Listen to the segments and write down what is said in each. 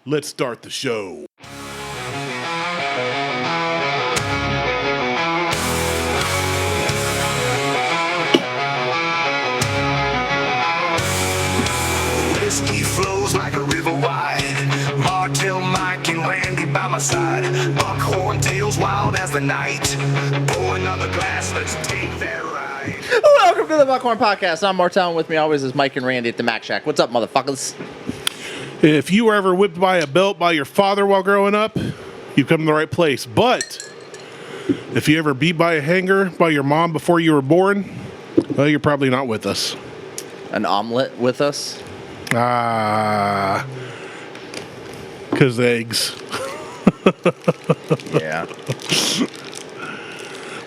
let's start the show. Whiskey flows like a river wide. Martelle, Mike, and Randy by my side. Buckhorn tails wild as the night. Pour another glass, let's take that ride. Welcome to the Buckhorn Podcast. I'm Martelle, and with me always is Mike and Randy at the Mac Shack. What's up, motherfuckers? If you were ever whipped by a belt by your father while growing up, you've come to the right place. But if you ever beat by a hanger by your mom before you were born, well, you're probably not with us. An omelet with us? Because eggs. Yeah.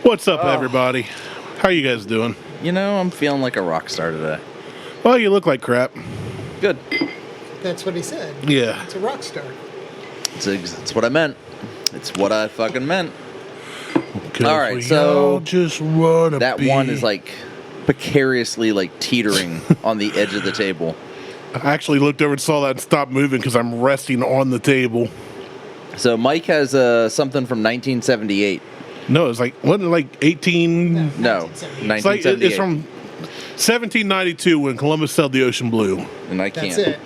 What's up, everybody? How you guys doing? You know, I'm feeling like a rock star today. Well, you look like crap. Good. That's what he said. Yeah. It's a rock star. It's what I meant. It's what I fucking meant. All right, so just wanna That be. one is like precariously like teetering on the edge of the table. I actually looked over and saw that and stopped moving because I'm resting on the table. So Mike has something from 1978. No, it's like, wasn't it like 18? No, 1978. It's like, 1978. it's from 1792 when Columbus sailed the ocean blue. And I can't. That's it.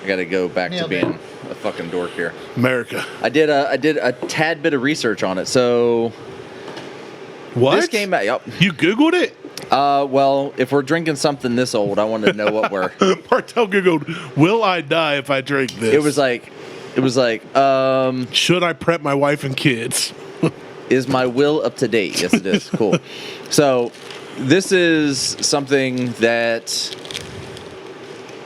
I got to go back Nailed to it. being a fucking dork here. America. I did a tad bit of research on it. So What? this came out. Yep. You Googled it? Well, if we're drinking something this old, I wanted to know what we're. Martelle Googled, will I die if I drink this? It was like, should I prep my wife and kids? is my will up to date? Yes, it is. Cool. So this is something that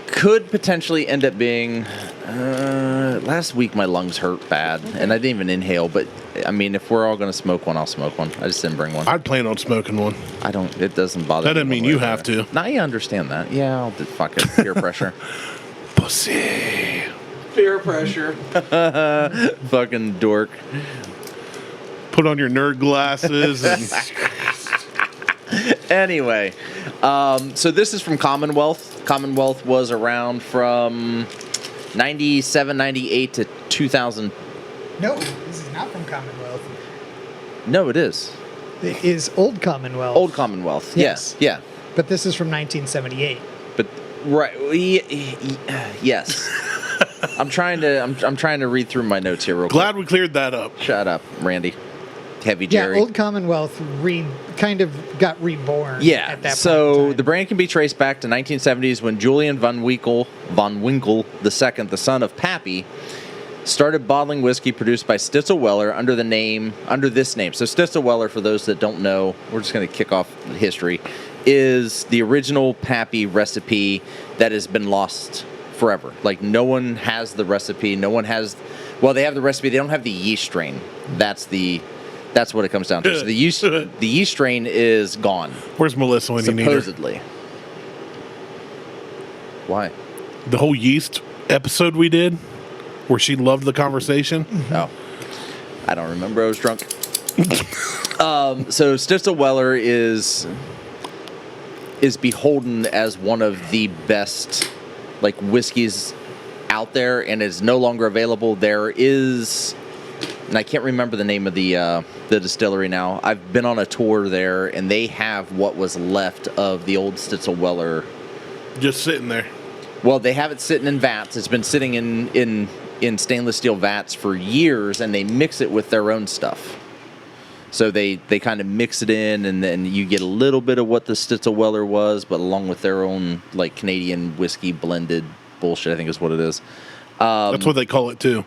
could potentially end up being. Last week my lungs hurt bad, and I didn't even inhale. But I mean, if we're all gonna smoke one, I'll smoke one. I just didn't bring one. I'd plan on smoking one. I don't. It doesn't bother. That doesn't me mean one you way or have the other. to. Now you understand that. Yeah, I'll do fuck it. Peer pressure. Pussy. Peer pressure. Fucking dork. Put on your nerd glasses. And Anyway, so this is from Commonwealth. Commonwealth was around from 97, 98 to 2000. No, this is not from Commonwealth. No, it is. It is Old Commonwealth. Old Commonwealth. Yes. Yeah. But this is from 1978. But right. Yes. I'm trying to read through my notes here real quick. glad we cleared that up. Shut up, Randy. Heavy Yeah, Jerry. Old Commonwealth kind of got reborn. Yeah, At that point so in time. the brand can be traced back to 1970s when Julian von Winkle II, the son of Pappy, started bottling whiskey produced by Stitzel-Weller under this name. So Stitzel-Weller, for those that don't know, we're just going to kick off history, is the original Pappy recipe that has been lost forever. Like, no one has the recipe. No one has... Well, they have the recipe. They don't have the yeast strain. That's what it comes down to. So the yeast strain is gone. Where's Melissa when you need her? Supposedly. Why? The whole yeast episode we did, where she loved the conversation. Oh. I don't remember. I was drunk. So Stitzel-Weller is beholden as one of the best like whiskeys out there, and is no longer available. There is, and I can't remember the name of the distillery now. I've been on a tour there, and they have what was left of the old Stitzel-Weller. Just sitting there. Well, they have it sitting in vats. It's been sitting in stainless steel vats for years, and they mix it with their own stuff. So they kind of mix it in, and then you get a little bit of what the Stitzel-Weller was, but along with their own like Canadian whiskey blended bullshit, I think is what it is. That's what they call it too.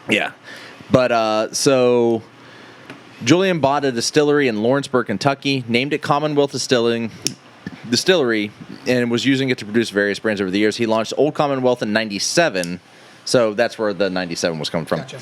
Yeah. But so Julian bought a distillery in Lawrenceburg, Kentucky, named it Commonwealth Distillery, and was using it to produce various brands over the years. He launched Old Commonwealth in 97, so that's where the 97 was coming from. Gotcha.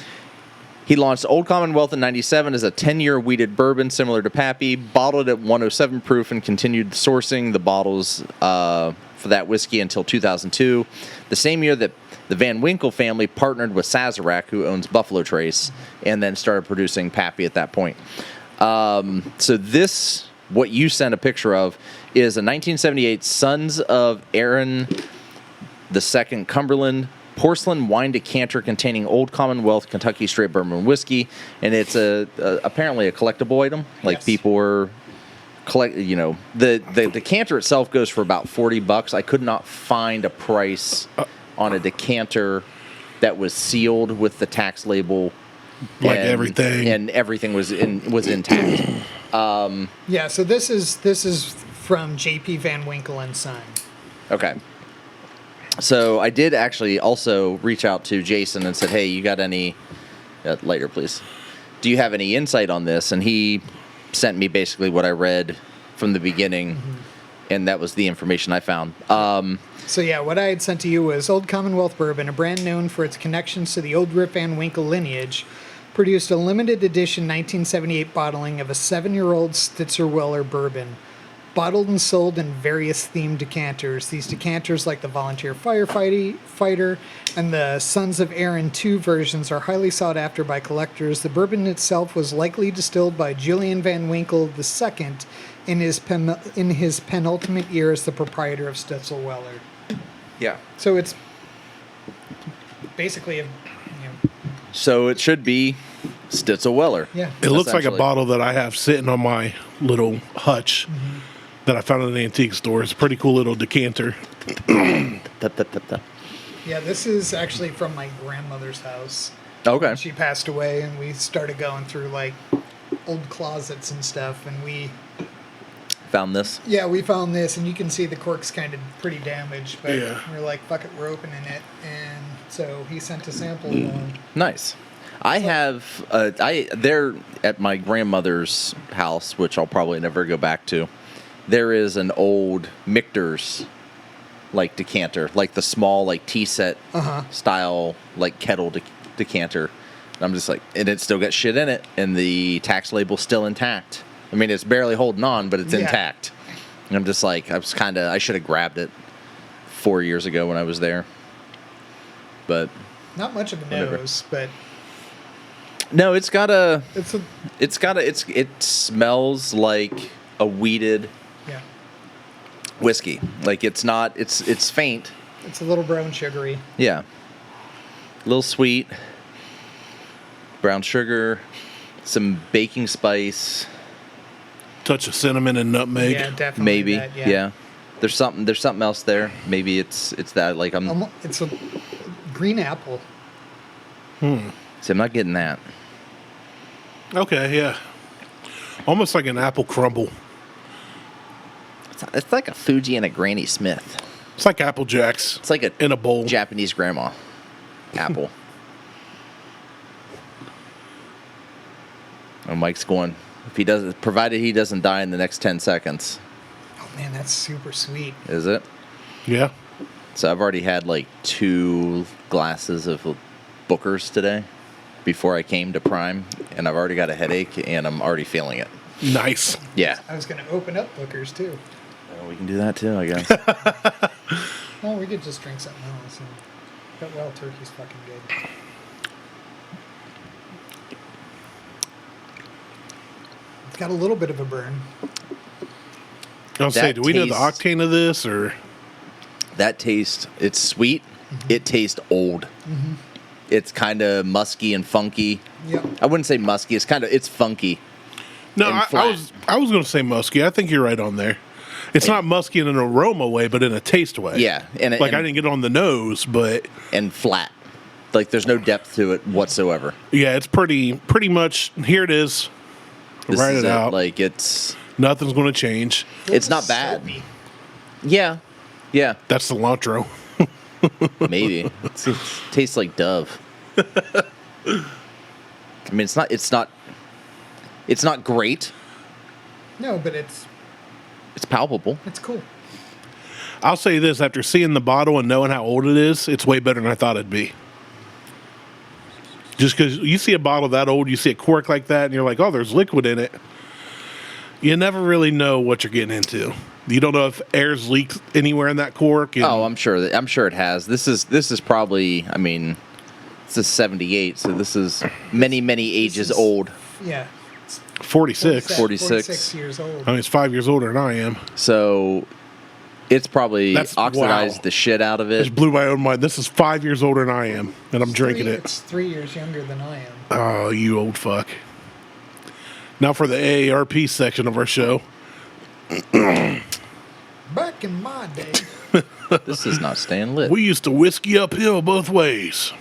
He launched Old Commonwealth in 97 as a 10-year wheated bourbon similar to Pappy, bottled at 107 proof, and continued sourcing the bottles for that whiskey until 2002. The same year that the Van Winkle family partnered with Sazerac, who owns Buffalo Trace, and then started producing Pappy at that point. So this, what you sent a picture of, is a 1978 Sons of Aaron II Cumberland porcelain wine decanter containing Old Commonwealth Kentucky Straight Bourbon whiskey, and it's apparently a collectible item. Like Yes. people were the decanter itself goes for about $40. I could not find a price on a decanter that was sealed with the tax label, Like everything. and everything was intact. Yeah, so this is from J.P. Van Winkle and Son. Okay. So I did actually also reach out to Jason and said, "Hey, you got any later, please? Do you have any insight on this?" And he sent me basically what I read from the beginning, and that was the information I found. So yeah, what I had sent to you was Old Commonwealth Bourbon, a brand known for its connections to the Old Rip Van Winkle lineage, produced a limited edition 1978 bottling of a 7-year-old Stitzel-Weller bourbon, bottled and sold in various themed decanters. These decanters, like the Volunteer Firefighter and the Sons of Aaron 2 versions, are highly sought after by collectors. The bourbon itself was likely distilled by Julian Van Winkle II in his penultimate year as the proprietor of Stitzel-Weller. Yeah. So it's basically So it should be Stitzel-Weller. yeah. It looks like a essentially. bottle that I have sitting on my little hutch that I found at an antique store. It's a pretty cool little decanter. Yeah, this is actually from my grandmother's house. Okay. She passed away, and we started going through like old closets and stuff, and we Found this. we found this, and you can see the cork's kind of pretty damaged, but Yeah. we're like, fuck it, we're opening it, and so he sent a sample along. Nice. I have there at my grandmother's house, which I'll probably never go back to. There is an old Michter's like decanter, like the small like tea set style like kettle decanter. And I'm just like, and it still got shit in it, and the tax label's still intact. I mean, it's barely holding on, but it's Yeah. intact. And I'm just like, I should have grabbed it 4 years ago when I was there. But Not much of a Whatever. nose, but no, it smells like a weeded yeah, whiskey. Like it's faint. it's a little brown sugary. Yeah. A little sweet. Brown sugar, some baking spice, Touch of cinnamon and nutmeg. Yeah, definitely. maybe. that, Yeah. There's something else there. Maybe it's that like It's a green apple. see, I'm not getting that. Okay, yeah. Almost like an apple crumble. It's like a Fuji and a Granny Smith. It's like Apple Jacks. It's like a in a bowl. Japanese grandma apple. And Mike's going, provided he doesn't die in the next 10 seconds. Oh man, that's super sweet. Is it? Yeah. So I've already had like 2 glasses of Booker's today before I came to Prime, and I've already got a headache, and I'm already feeling it. Nice. Yeah. I was going to open up Booker's too. Well, we can do that too, I guess. Oh, we could just drink something else. But Wild Turkey's fucking good. It's got a little bit of a burn. I'll say, That do we know the tastes- octane of this, or That taste, it's sweet. It tastes old. It's kind of musky and funky. Yep. I wouldn't say musky. It's funky. no? And I flat. was going to say musky. I think you're right on there. It's not musky in an aroma way, but in a taste way. Yeah, and I didn't get it on the nose, but and flat. Like there's no depth to it whatsoever. yeah, it's pretty much. Here it is. This Write is it out. Like it's Nothing's going to change. it's not bad. Soapy. Yeah, yeah, That's cilantro. maybe. It tastes like Dove. I mean, it's not great. No, but it's palpable. cool. I'll say this: after seeing the bottle and knowing how old it is, it's way better than I thought it'd be. Just because you see a bottle that old, you see a cork like that, and you're like, "Oh, there's liquid in it." You never really know what you're getting into. You don't know if air's leaked anywhere in that cork. And Oh, I'm sure it has. This is probably. I mean, this is 78, so this is many ages is- old. Yeah. 46. 46. 46 years old. I mean, it's 5 years older than I am. So It's probably That's- oxidized wow. the shit out of Just it. blew my own mind. This is 5 years older than I am, and I'm drinking it. It's 3 years younger than I am. Oh, you old fuck. Now for the AARP section of our show. Back in my day. This is not staying lit. We used to whiskey uphill both ways.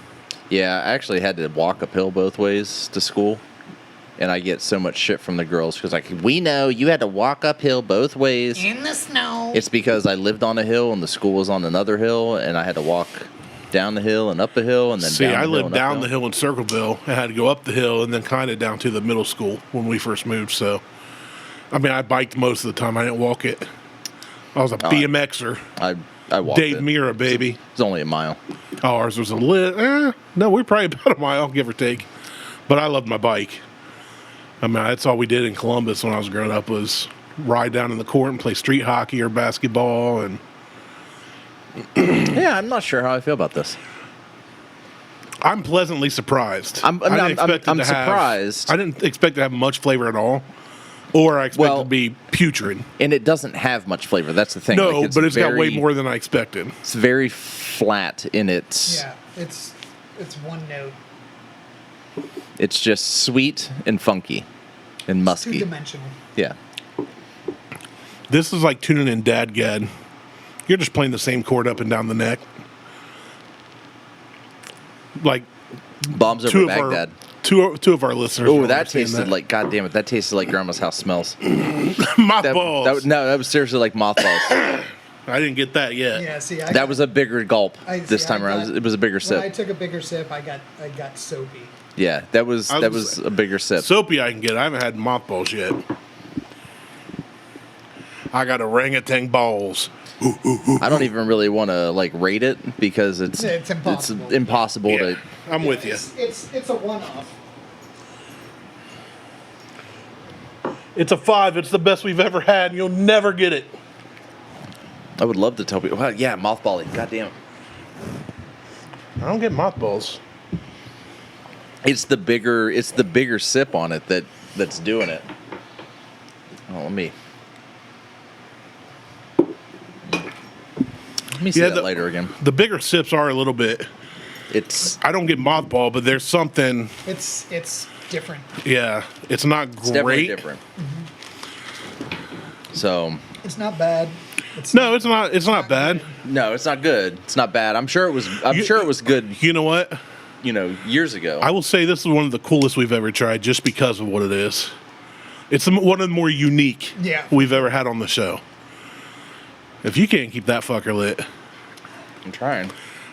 Yeah, I actually had to walk uphill both ways to school. And I get so much shit from the girls because, like, we know you had to walk uphill both ways. In the snow. It's because I lived on a hill and the school was on another hill, and I had to walk down the hill and up the hill and then See, down the I hill lived and down uphill. the hill in Circleville and had to go up the hill and then kind of down to the middle school when we first moved. So, I mean, I biked most of the time. I didn't walk it. I was a BMXer. I walked Dave it. Mira, baby. It's only a mile. Oh, ours was no, we're probably about a mile, give or take. But I loved my bike. I mean, that's all we did in Columbus when I was growing up was ride down in the court and play street hockey or basketball. And Yeah, I'm not sure how I feel about this. I'm pleasantly surprised. I'm surprised. I didn't expect to have much flavor at all, or I expected it to be putrid. And it doesn't have much flavor. That's the thing. No, Like, but it's got way very- more than I expected. It's very flat in its. Yeah, it's one note. It's just sweet and funky and musky. Two-dimensional. Yeah. This is like tuning in Dadgad. You're just playing the same chord up and down the neck. Like Bombs two over of our Baghdad. two of our listeners. Oh, will that understand tasted like, God damn it, that tasted like Grandma's house smells. mothballs. That was seriously like mothballs. I didn't get that yet. Yeah, see, That was a bigger gulp this see, time around. It was a bigger When I sip. took a bigger sip, I got soapy. Yeah, that was I was- a bigger sip. Soapy I can get. I haven't had mothballs yet. I got orangutan balls. I don't even really want to like rate it because it's impossible. It's impossible Yeah, to. I'm with you. It's a one-off. It's a 5. It's the best we've ever had. And you'll never get it. I would love to tell people. Well, yeah, mothballing. God damn. I don't get mothballs. It's the bigger sip on it that's doing it. Oh, let me see that later again. The bigger sips are a little bit. It's I don't get mothball, but there's something. It's different. Yeah, it's not definitely great. different. So It's not bad. No, it's not. It's not bad. no, it's not good. It's not bad. I'm sure it was good. You know what? Years ago. I will say this is one of the coolest we've ever tried, just because of what it is. It's one of the more unique we've ever had on the show. If you can't keep that fucker lit, I'm trying.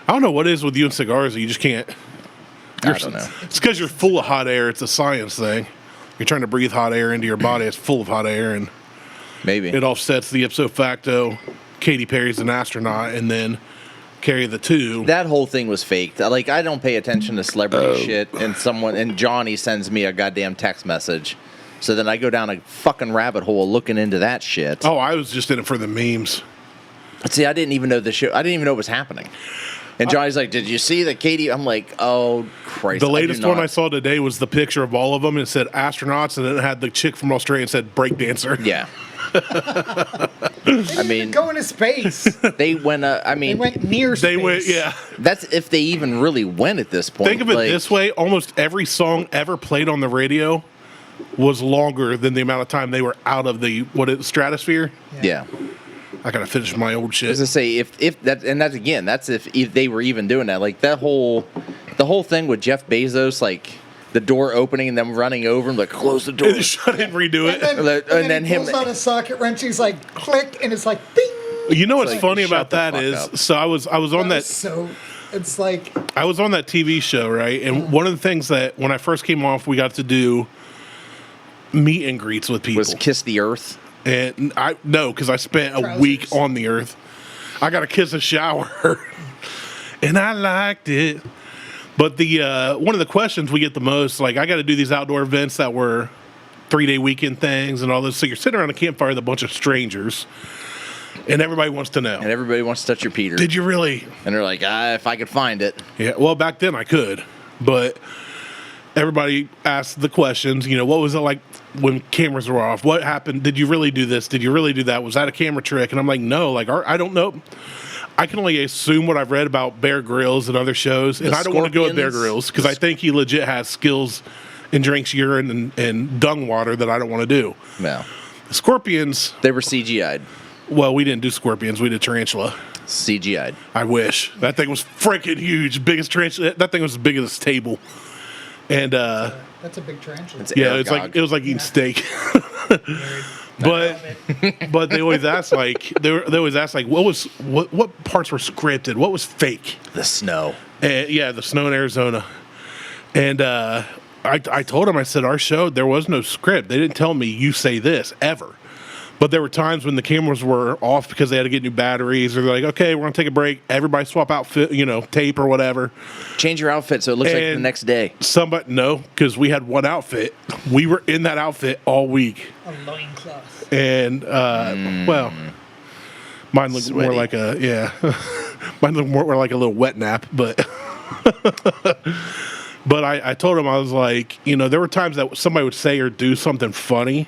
I don't know what it is with you and cigars that you just can't. I don't know. It's because you're full of hot air. It's a science thing. You're trying to breathe hot air into your body. It's full of hot air, and Maybe. it offsets the ipso facto. Katy Perry's an astronaut, and then carry the two. That whole thing was faked. Like, I don't pay attention to celebrity shit, and Johnny sends me a goddamn text message. So then I go down a fucking rabbit hole looking into that shit. Oh, I was just in it for the memes. See, I didn't even know the shit. I didn't even know it was happening. And Johnny's like, "Did you see the Katie?" I'm like, "Oh Christ!" The latest do not. one I saw today was the picture of all of them, and it said astronauts, and then it had the chick from Australia and said breakdancer. Yeah. I mean, going to space. They went. They went near space. They went, yeah. That's if they even really went at this point. Think of it this way: almost every song ever played on the radio was longer than the amount of time they were out of the stratosphere. Yeah. I gotta finish my old shit. As I say, if that, and that's again, that's if they were even doing that. Like the whole thing with Jeff Bezos, like the door opening and them running over and like close the door. And shut it and redo it. And then he pulls out a socket wrench. He's like, click, and it's like, bing. You know what's like, funny shut about the that fuck is, up. so I was on that. So it's like, I was on that TV show, right? And one of the things that when I first came off, we got to do meet and greets with people. Was Kiss the Earth. And because I spent a week on the earth. I got to kiss a shower, and I liked it. But the one of the questions we get the most, like, I got to do these outdoor events that were 3-day weekend things and all this. So you're sitting around a campfire with a bunch of strangers, and everybody wants to know. And everybody wants to touch your Peter. Did you really? And they're like, if I could find it. Yeah. Well, back then I could, but everybody asks the questions. You know, what was it like when cameras were off? What happened? Did you really do this? Did you really do that? Was that a camera trick? And I'm like, no. Like, I don't know. I can only assume what I've read about Bear Grylls and other shows, and I don't want to go with Bear Grylls because I think he legit has skills and drinks urine and dung water that I don't want to do. No. The Scorpions, They were CGI'd. well, we didn't do Scorpions. We did Tarantula. CGI'd. I wish. That thing was freaking huge. Biggest tarantula. That thing was as big as this table. And That's a big tarantula. It's yeah, Aragog. it was like eating steak. but they always ask like they always ask like what parts were scripted, what was fake. The snow. And yeah, the snow in Arizona. And I told him, I said, our show, there was no script. They didn't tell me you say this ever. But there were times when the cameras were off because they had to get new batteries, or they're like, okay, we're going to take a break. Everybody swap outfit, tape or whatever. Change your outfit so it looks like the And next day. No, because we had one outfit. We were in that outfit all week. A loincloth. And, well, mine looked more Sweaty. like mine looked more like a little wet nap, but. But I told him, I was like, there were times that somebody would say or do something funny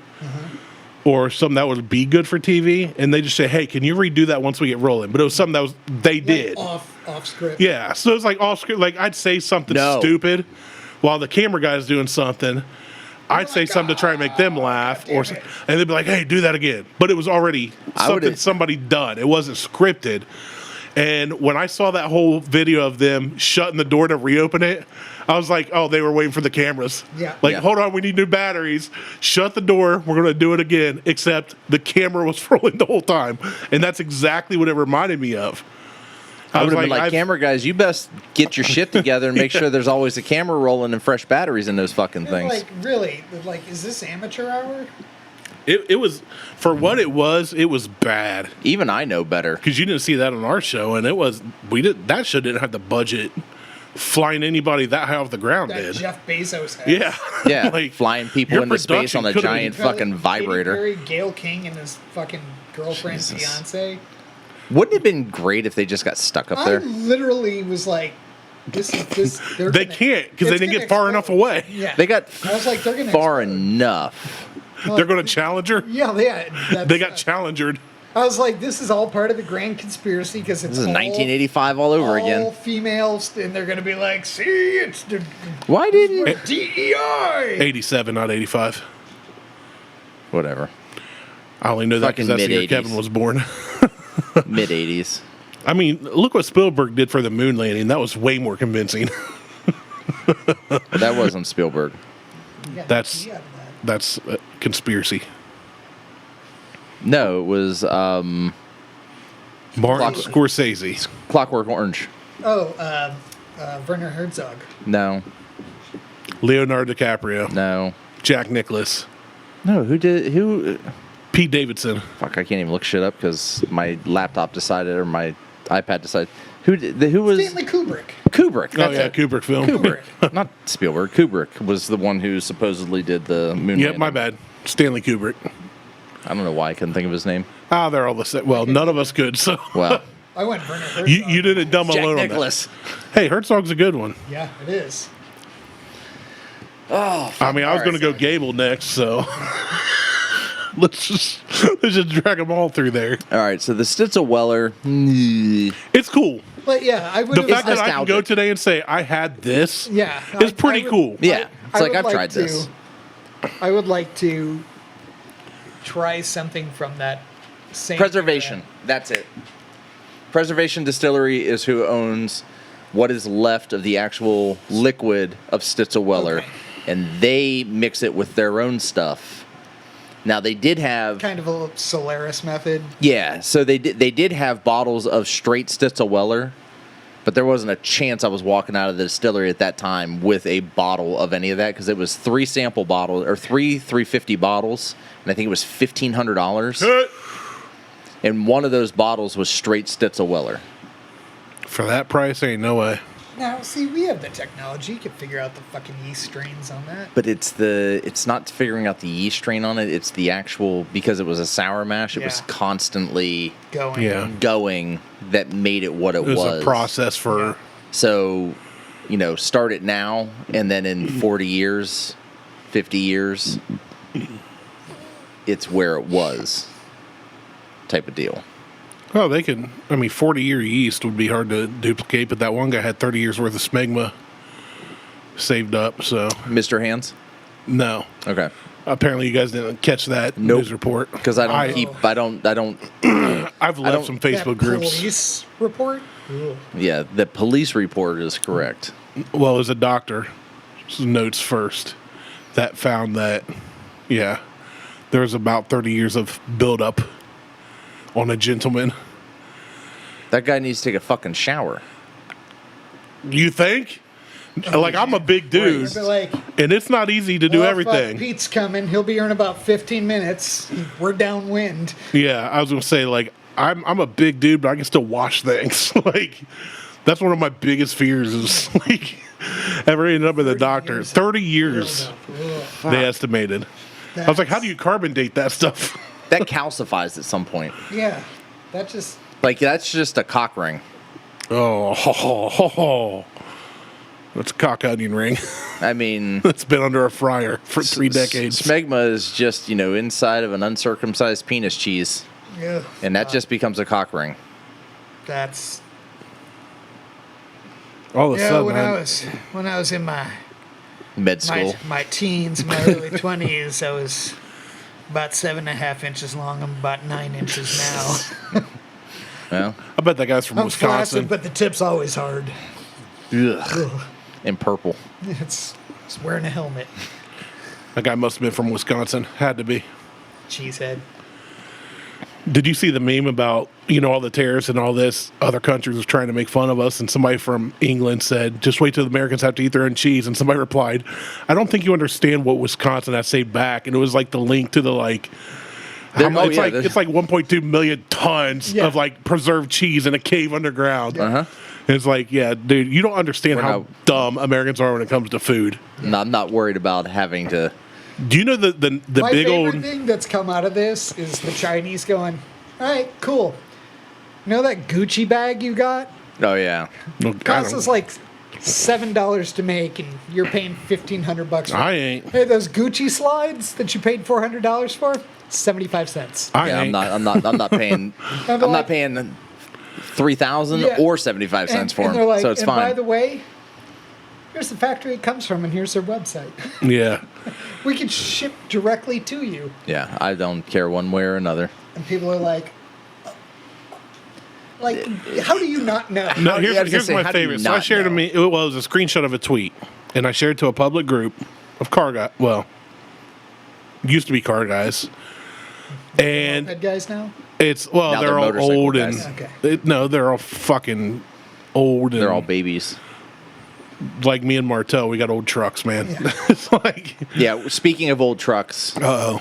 or something that would be good for TV, and they just say, hey, can you redo that once we get rolling? But it was something that they did. Off script. Yeah, so it was like off script. Like, I'd say something stupid while the camera guy's doing something. I'd say something to try and make them laugh, and they'd be like, hey, do that again. But it was already something somebody done. It wasn't scripted. And when I saw that whole video of them shutting the door to reopen it, I was like, oh, they were waiting for the cameras. Yeah. Like, Yeah. hold on, we need new batteries. Shut the door. We're going to do it again. Except the camera was rolling the whole time. And that's exactly what it reminded me of. I would have been like, I've- camera guys, you best get your shit together and make sure there's always a camera rolling and fresh batteries in those fucking things. Like, really? Like, is this amateur hour? It was, for what it was bad. Even I know better. Because you didn't see that on our show. And that show didn't have the budget flying anybody that high off the ground That did. Jeff Bezos has. Yeah. Yeah, Like, flying people your into space production on a could've giant Probably fucking Katy vibrator. Perry, Gail King and his fucking girlfriend's Jesus. fiance. Wouldn't it have been great if they just got stuck up I there? literally was like, this. They can't because they didn't get far enough away. Yeah. They got I was like, they're gonna far explode. enough. They're going to challenge her. Yeah. They got challengered. I was like, this is all part of the grand conspiracy because it's This is all, 1985 all over all again. females, and they're gonna be like, see, it's the Why didn't... DEI. 87, not 85. Whatever. I only know that Fucking because that's the year mid-80s. Kevin was born. Mid-80s. I mean, look what Spielberg did for the moon landing. That was way more convincing. That wasn't Spielberg. That's a conspiracy. No, it was Martin Scorsese. Clockwork Orange. Werner Herzog. No. Leonardo DiCaprio. No. Jack Nicklaus. No, who... Pete Davidson. Fuck, I can't even look shit up because my laptop decided, or my iPad decided. Who was... Stanley Kubrick. Kubrick. Oh, That's yeah, it. Kubrick film. Kubrick. Not Spielberg. Kubrick was the one who supposedly did the moon Yep, landing. my bad. Stanley Kubrick. I don't know why I couldn't think of his name. Ah, they're all the same. Well, none of us could, so. Well, I went Werner Herzog. You did a dumb Jack alone Nicklaus. on that. Hey, Herzog's a good one. Yeah, it is. Oh, I mean, I was All going to right. go Gable next, so let's just drag them all through there. All right, so the Stitzel-Weller. It's cool. But yeah, I would The have. fact that I can go nostalgic. today and say I had this, Yeah, is pretty I would- cool. Yeah, it's I like would I've tried to- this. I would like to try something from that same Preservation. era. That's it. Preservation Distillery is who owns what is left of the actual liquid of Stitzel-Weller, Okay. and they mix it with their own stuff. Now they did have, Kind of a little Solaris method. yeah. So they did have bottles of straight Stitzel-Weller, but there wasn't a chance I was walking out of the distillery at that time with a bottle of any of that because it was 3 sample bottles or 350 bottles, and I think it was $1,500. And one of those bottles was straight Stitzel-Weller. For that price, ain't no way. Now, see, we have the technology. You can figure out the fucking yeast strains on that. But it's not figuring out the yeast strain on it. It's the actual, because it was a sour mash. It was Yeah. constantly Going. Yeah. going that made it what it It was was. a process for. So start it now and then in 40 years, 50 years, it's where it was type of deal. Well, 40-year yeast would be hard to duplicate, but that one guy had 30 years worth of smegma saved up, so. Mr. Hands? No. Okay. Apparently you guys didn't catch that news report. Because I don't I've left some Facebook That groups. police report? Ugh. Yeah, the police report is correct. Well, it was a doctor, notes first, that found that, yeah, there was about 30 years of buildup on a gentleman. That guy needs to take a fucking shower. You think? Like, I'm a big dude, They're like, and it's not easy to do "Well, everything. fuck, Pete's coming. He'll be here in about 15 minutes. We're downwind." Yeah, I was going to say, like, I'm a big dude, but I can still wash things. Like, that's one of my biggest fears is, like, ever ended up with a doctor. 30 years, Ugh. they estimated. I was like, how do you carbon date that stuff? That calcifies at some point. Yeah, that just... Like, that's just a cock ring. Oh, that's a cock onion ring. I mean... It's been under a fryer for 3 decades. Smegma is just, inside of an uncircumcised penis cheese. Ugh. And that just becomes a cock ring. That's... All of a Yeah, sudden, when I was in my Med school. my teens, my early 20s, I was about 7.5 inches long. I'm about 9 inches now. Well, I bet that guy's from I'm Wisconsin. flaccid, but the tip's always hard. ugh. And purple. It's wearing a helmet. That guy must have been from Wisconsin. Had to be. Cheesehead. Did you see the meme about, all the terrorists and all this? Other countries was trying to make fun of us, and somebody from England said, just wait till the Americans have to eat their own cheese. And somebody replied, I don't think you understand what Wisconsin has saved back. And it was like the link to the, like, it's like 1.2 million tons of, like, preserved cheese in a cave underground. Uh-huh. And it's like, yeah, dude, you don't understand how dumb Americans are when it comes to food. No, I'm not worried about having to... Do you know the My big favorite old... thing that's come out of this is the Chinese going, all right, cool. You know that Gucci bag you got? Oh, yeah. Costs us like $7 to make, and you're paying $1,500 for. I ain't. Hey, those Gucci slides that you paid $400 for, 75 cents. I Yeah, ain't. I'm not paying... I'm not paying 3,000 Yeah. or 75 cents for and they're them, like, so it's and fine. by the way, here's the factory it comes from, and here's their website. Yeah. We can ship directly to you. Yeah, I don't care one way or another. And people are like, how do you not know? No, I was gonna here's say, my how do you favorite. So I not shared know? it was a screenshot of a tweet, and I shared it to a public group of car guys. Well, used to be car guys, and Head guys now? it's Now they're they're all motorcycle old guys. and Okay. no, they're all fucking old. And They're all babies. like me and Martelle. We got old trucks, man. It's like, Yeah, speaking of old trucks, no,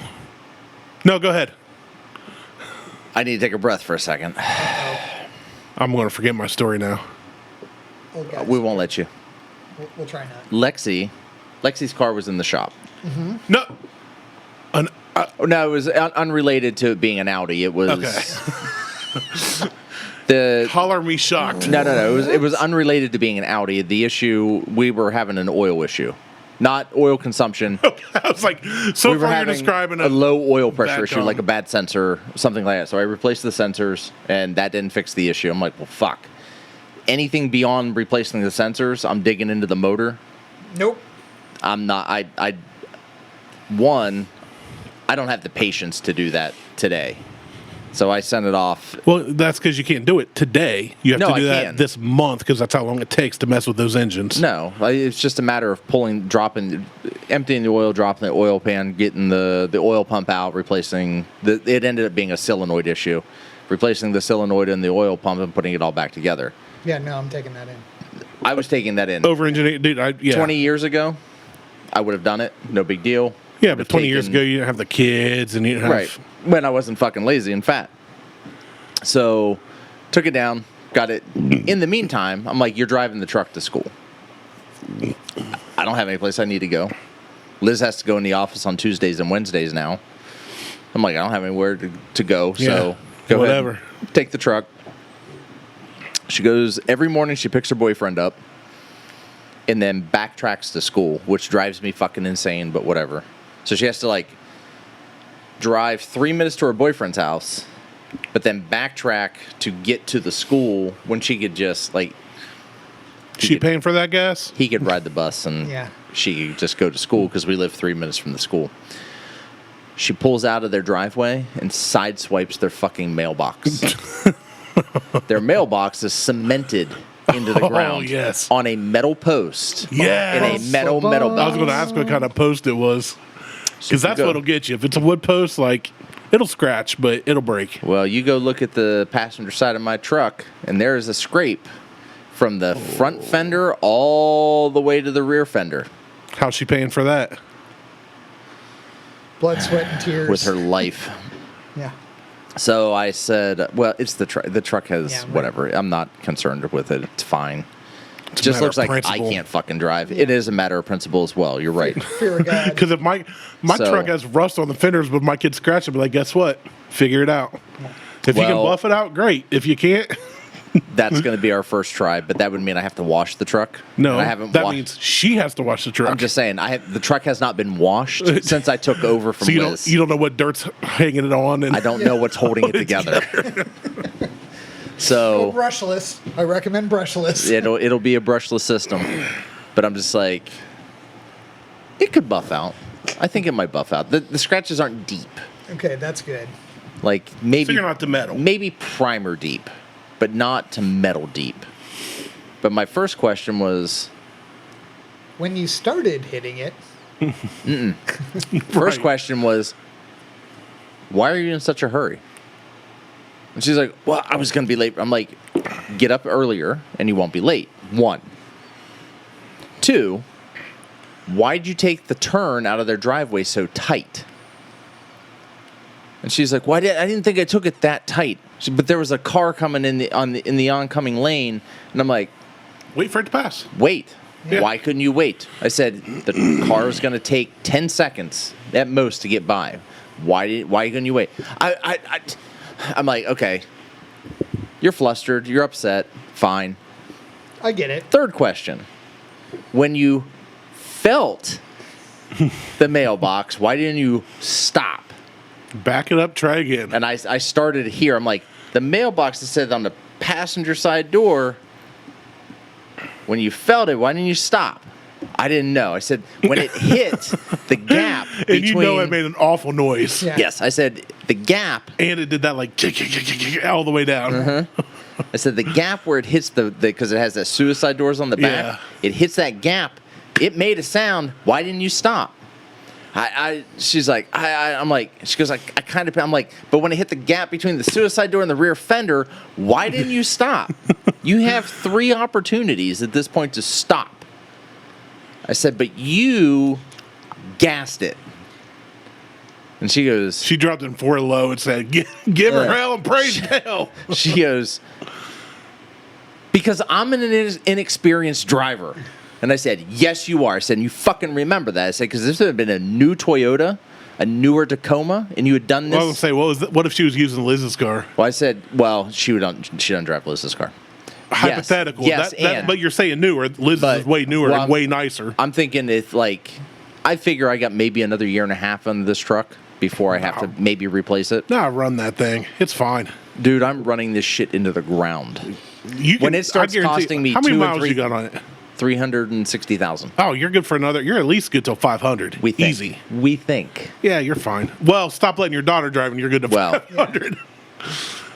go ahead. I need to take a breath for a second. I'm going to forget my story now. Old guys. We won't let you. We'll try not. Lexi's car was in the shop. No, Oh, no, it was unrelated to it being an Audi. It was okay. the Holler me shocked. no. It was unrelated to being an Audi. The issue, we were having an oil issue, not oil consumption. I was like, so We were far you're having describing a low oil pressure bad issue, gun. like a bad sensor, something like that. So I replaced the sensors, and that didn't fix the issue. I'm like, well, fuck. Anything beyond replacing the sensors, I'm digging into the motor. Nope. I'm not. I don't have the patience to do that today. So I sent it off. Well, that's because you can't do it today. You have No, to do I that can. this month because that's how long it takes to mess with those engines. No, it's just a matter of emptying the oil, dropping the oil pan, getting the oil pump out, replacing it ended up being a solenoid issue. Replacing the solenoid and the oil pump and putting it all back together. Yeah, no, I'm taking that in. I was taking that in. Over engineering, dude. Yeah. 20 years ago, I would have done it. No big deal. Yeah, Would but have 20 years taken- ago, you didn't have the kids and you didn't have. Right. When I wasn't fucking lazy and fat. So, took it down, got it. In the meantime, I'm like, you're driving the truck to school. I don't have any place I need to go. Liz has to go in the office on Tuesdays and Wednesdays now. I'm like, I don't have anywhere to go, so Yeah, go whatever. ahead, take the truck. She goes, every morning she picks her boyfriend up, and then backtracks to school, which drives me fucking insane, but whatever. So she has to like drive 3 minutes to her boyfriend's house, but then backtrack to get to the school when she could just like. She paying for that gas? He could ride the bus and she could just go to school because we live 3 minutes from the school. She pulls out of their driveway and sideswipes their fucking mailbox. Their mailbox is cemented into the ground on a metal post. Yeah. In a metal I was box. going to ask what kind of post it was. Because that's what'll get you. If it's a wood post, like, it'll scratch, but it'll break. Well, you go look at the passenger side of my truck, and there is a scrape from the front fender all the way to the rear fender. How's she paying for that? Blood, sweat, and tears. With her life. Yeah. So I said, well, it's the truck. The truck has whatever. I'm not concerned with it. It's fine. It just looks like principle. I can't fucking drive. It is a matter of principle as well. You're right. Fear of God. Because if my truck has rust on the fenders, but my kid scratch it, but like, guess what? Figure it out. If you can buff it out, great. If you can't, that's going to be our first try. But that would mean I have to wash the truck. No, I haven't. That means she has to wash the truck. I'm just saying, the truck has not been washed since I took over from Liz. So you don't know what dirt's hanging it on, and I don't know what's holding it together. So brushless. I recommend brushless. It'll be a brushless system, but I'm just like, it could buff out. I think it might buff out. The scratches aren't deep. Okay, that's good. Like maybe so you're not to metal. Maybe primer deep, but not to metal deep. But my first question was, when you started hitting it. First question was, why are you in such a hurry? And she's like, well, I was going to be late. I'm like, get up earlier and you won't be late. 1. 2, why'd you take the turn out of their driveway so tight? And she's like, I didn't think I took it that tight. But there was a car coming in the oncoming lane. And I'm like, wait for it to pass. Wait. Yeah. Why couldn't you wait? I said, the car is going to take 10 seconds at most to get by. Why couldn't you wait? I'm like, okay, you're flustered, you're upset, fine. I get it. Third question, when you felt the mailbox, why didn't you stop? Back it up, try again. And I started here. I'm like, the mailbox that said on the passenger side door, when you felt it, why didn't you stop? I didn't know. I said, when it hit the gap between... And you know it made an awful noise. Yeah. Yes, I said, the gap... And it did that like all the way down. I said, the gap where it hits because it has the suicide doors on the back, it hits that gap, it made a sound. Why didn't you stop? She's like, I'm like, she goes, I'm like, but when it hit the gap between the suicide door and the rear fender, why didn't you stop? You have 3 opportunities at this point to stop. I said, but you gassed it. And she goes... She dropped it in 4 low and said, give her hell and praise hell. She goes, because I'm an inexperienced driver. And I said, yes, you are. I said, you fucking remember that. I said, because this would have been a new Toyota, a newer Tacoma, and you had done this... Well, I was going to say, what if she was using Liz's car? Well, I said, well, she doesn't drive Liz's car. Hypothetical. Yes, but you're saying newer. Liz's is way newer and way nicer. I'm thinking I figure I got maybe another year and a half on this truck before I have to maybe replace it. Nah, run that thing. It's fine. Dude, I'm running this shit into the ground. When it starts costing me how many miles you got on it? 360,000. Oh, you're good for another. You're at least good till 500. We think. Easy. We think. Yeah, you're fine. Well, stop letting your daughter drive and you're good to 500.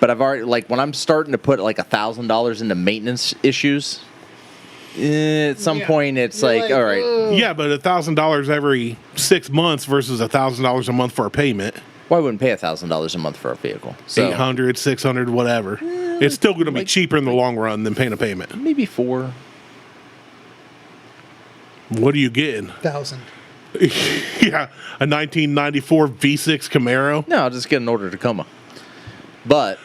But I've already when I'm starting to put like $1,000 into maintenance issues. At some point, it's like, all right. Yeah, but $1,000 every 6 months versus $1,000 a month for a payment. Well, I wouldn't pay $1,000 a month for a vehicle. So 800, 600, whatever. It's still going to be cheaper in the long run than paying a payment. Maybe 4. What are you getting? 1,000. Yeah, a 1994 V6 Camaro. No, I'll just get an older Tacoma. But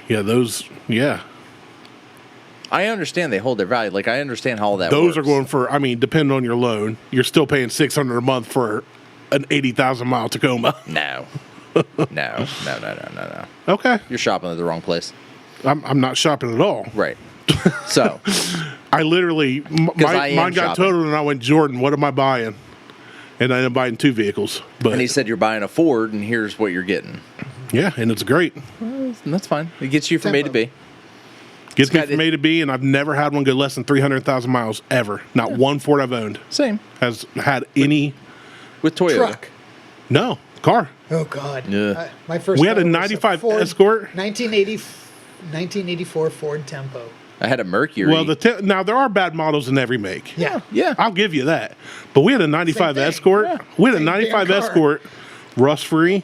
yeah, those. Yeah, I understand they hold their value. Like, I understand how all that those works. are going for, I mean, depending on your loan, you're still paying $600 a month for an 80,000 mile Tacoma. No. No. Okay. You're shopping at the wrong place. I'm not shopping at all. Right. So, I literally, I am mine got shopping. totaled, and I went, Jordan, what am I buying? And I ended up buying 2 vehicles. But and he said, you're buying a Ford, and here's what you're getting. yeah, and it's great. And that's fine. It gets you from A to B. Gets me got from it- A to B, and I've never had one go less than 300,000 miles ever. Not one Ford I've owned Same. has had any. With Toyota. Truck. No, car. Oh God. Yeah. My first. We had a car was 95 Ford, Escort. 1984 Ford Tempo. I had a Mercury. Well, now there are bad models in every make. Yeah. yeah. I'll give you that. But we had a 95 Same thing. Escort. Yeah. We had a Same damn 95 car. Escort, rust free,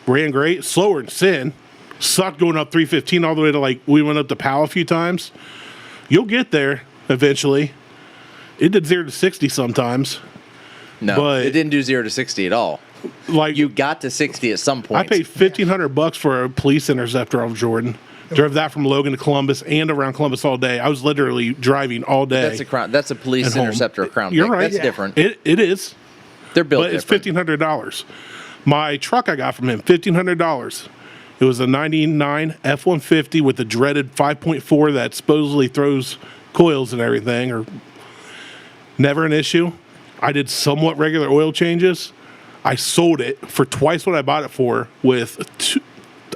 ran great, slower than sin. Sucked going up 315 all the way to we went up to Powell a few times. You'll get there eventually. It did 0 to 60 sometimes. No, but- it didn't do 0 to 60 at all. You got to 60 at some point. I paid $1,500 for a police interceptor off Jordan. Drove that from Logan to Columbus and around Columbus all day. I was literally driving all day. That's a police at home. interceptor Crown You're Vic. right. That's Yeah. different. It is. They're built But it's different. $1,500. My truck I got from him, $1,500. It was a 99 F-150 with the dreaded 5.4 that supposedly throws coils and everything. Or never an issue. I did somewhat regular oil changes. I sold it for twice what I bought it for.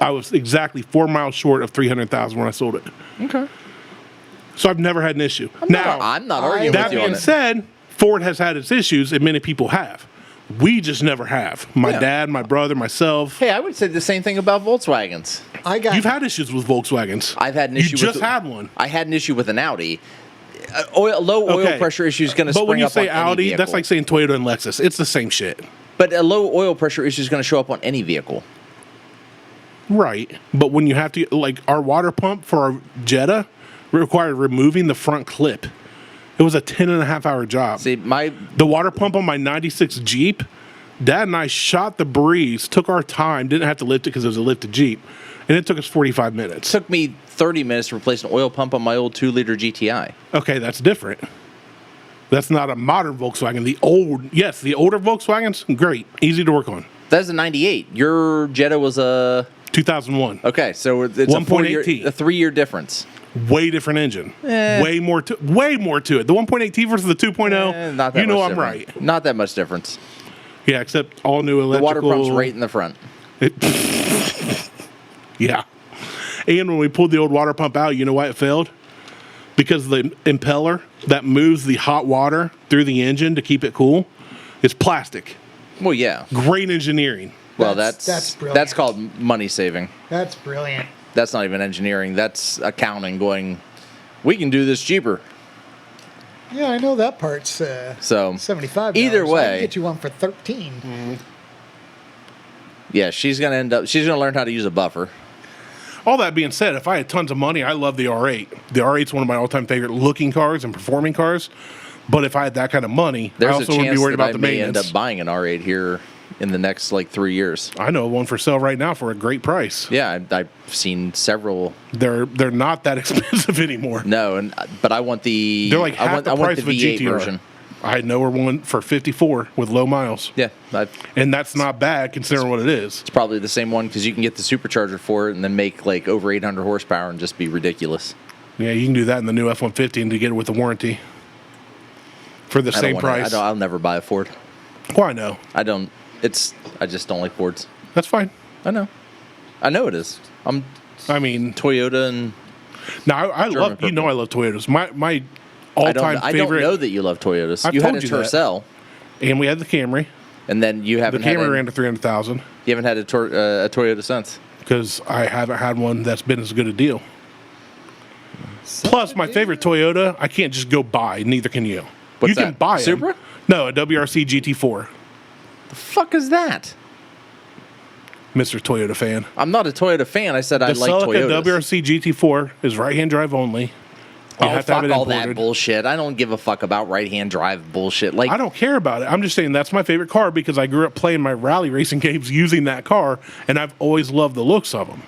I was exactly 4 miles short of 300,000 when I sold it. Okay. So I've never had an issue. I'm not arguing that with you on being it. said, Ford has had its issues, and many people have. We just never have. My Yeah. dad, my brother, myself. Hey, I would say the same thing about Volkswagens. You've had issues with Volkswagens. I've had an issue You just with had one. I had an issue with an Audi. Low oil Okay. pressure issue is going to But spring when you up say on any Audi, vehicle. that's like saying Toyota and Lexus. It's the same shit. But a low oil pressure issue is going to show up on any vehicle. Right. But when you have to, our water pump for our Jetta required removing the front clip. It was a 10.5-hour job. See, The water pump on my 96 Jeep, Dad and I shot the breeze, took our time, didn't have to lift it because it was a lifted Jeep, and it took us 45 minutes. took me 30 minutes to replace an oil pump on my old 2-liter GTI. Okay, that's different. That's not a modern Volkswagen. The older Volkswagens, great, easy to work on. That's a 98. Your Jetta was a... 2001. Okay, so it's 1.8T. a 3-year difference. Way different engine. Way more to it. The 1.8T versus the 2.0. Not that you know much I'm difference. right. Not that much difference. Yeah, except all new The electrical. water pump's right in the front. Yeah. And when we pulled the old water pump out, you know why it failed? Because the impeller that moves the hot water through the engine to keep it cool is plastic. Well, yeah. Great engineering. Well, That's brilliant. that's called money saving. That's brilliant. That's not even engineering. That's accounting going, we can do this cheaper. Yeah, I know that part's So, $75. either I can way- get you one for 13. Yeah, she's going to learn how to use a buffer. All that being said, if I had tons of money, I love the R8. The R8's one of my all-time favorite looking cars and performing cars. But if I had that kind of money, I There's a also wouldn't chance be worried that about I the may end maintenance. up buying an R8 here in the next 3 years. I know one for sale right now for a great price. Yeah, I've seen several. They're not that expensive anymore. No, but I want the. They're like half I want, the I want price the of a V8 GTR. version. I know one for 54 with low miles. Yeah, And that's not bad considering what it is. it's probably the same one because you can get the supercharger for it and then make over 800 horsepower and just be ridiculous. Yeah, you can do that in the new F-150 to get it with the warranty for the same price. I'll never buy a Ford. Well, I know. I don't. I just don't like Fords. That's fine. I know it is. I'm I mean, Toyota and now I German love. You know, I love Toyotas. My all-time I favorite. don't know that you love Toyotas. I've You had told a you that. Tercel, And we had the Camry. and then you The haven't had Camry ran to 300,000 you haven't had a Toyota since. because I haven't had one that's been as good a deal. Plus, my favorite Toyota, I can't just go buy. Neither can you. What's you can that? buy 'em. Supra? No, a WRC GT4. The fuck is that? Mr. Toyota fan. I'm not a Toyota fan. I said I The like Celica Toyotas. WRC GT4 is right-hand drive only. You Oh, have to have fuck it all that imported. bullshit. I don't give a fuck about right-hand drive bullshit. I don't care about it. I'm just saying that's my favorite car because I grew up playing my rally racing games using that car, and I've always loved the looks of them.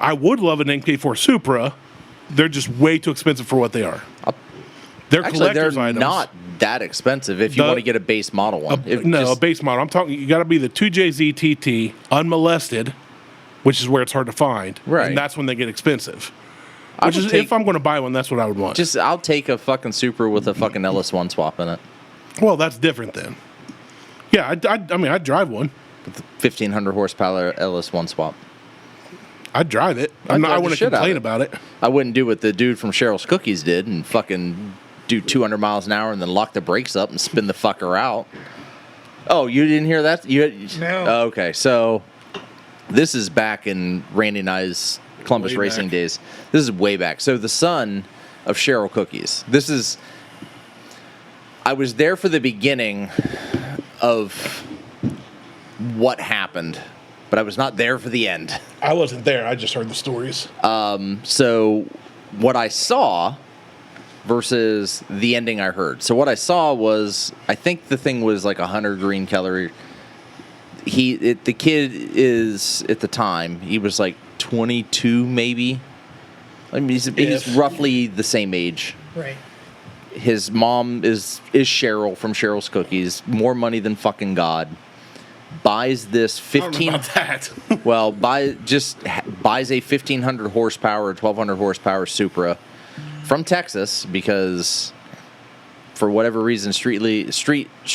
I would love an MK4 Supra. They're just way too expensive for what they are. They're actually, they're collector's items. not that expensive if you The- want to get a base model one. A base model. I'm talking. You got to be the 2JZ TT unmolested, which is where it's hard to find. Right. And that's when they get expensive. Which is, if I'm going to buy one, that's what I would want. I'll take a fucking Supra with a fucking LS1 swap in it. Well, that's different then. Yeah, I mean, I'd drive one. With the 1,500 horsepower LS1 swap. I'd drive it. I wouldn't complain about it. I wouldn't do what the dude from Cheryl's Cookies did and fucking do 200 miles an hour and then lock the brakes up and spin the fucker out. Oh, you didn't hear that? No. Oh, okay, so this is back in Randy and I's Columbus Way racing back. days. This is way back. So the son of Cheryl Cookies. I was there for the beginning of what happened, but I was not there for the end. I wasn't there. I just heard the stories. So what I saw versus the ending I heard. So what I saw was, I think the thing was like 100 green calorie. The kid is, at the time, he was like 22 maybe. I mean, he's roughly the same age. Right. His mom is Cheryl from Cheryl's Cookies. More money than fucking God. Buys this 15. About that. Well, buys a 1,500 horsepower or 1,200 horsepower Supra from Texas because, for whatever reason, street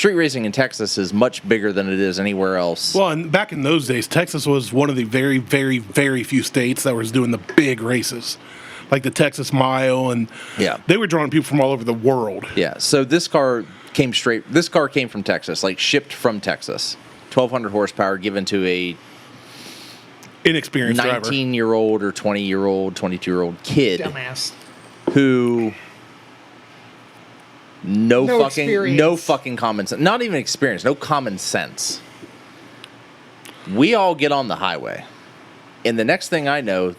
racing in Texas is much bigger than it is anywhere else. Well, and back in those days, Texas was one of the very, very, very few states that was doing the big races, like the Texas Mile, and they were drawing people from all over the world. Yeah. So this car came from Texas, like shipped from Texas. 1,200 horsepower given to a inexperienced 19-year-old or 20-year-old, 22-year-old kid. Dumbass. Who no experience. fucking common sense. Not even experience, no common sense. We all get on the highway. And the next thing I know,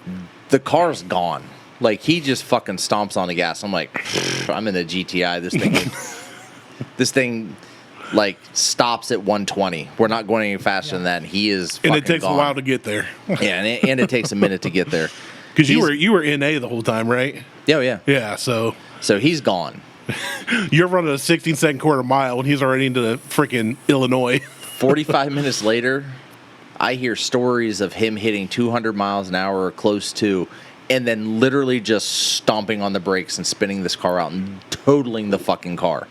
the car's gone. Like, he just fucking stomps on the gas. I'm like, I'm in a GTI. This thing like stops at 120. We're not going any faster than that. And he is fucking and it takes gone. a while to get there. Yeah, and it takes a minute to get there. Because you were NA the whole time, right? Yeah. Yeah, so he's gone. you're running a 16-second quarter mile when he's already into freaking Illinois. 45 minutes later, I hear stories of him hitting 200 miles an hour or close to, and then literally just stomping on the brakes and spinning this car out and totaling the fucking car.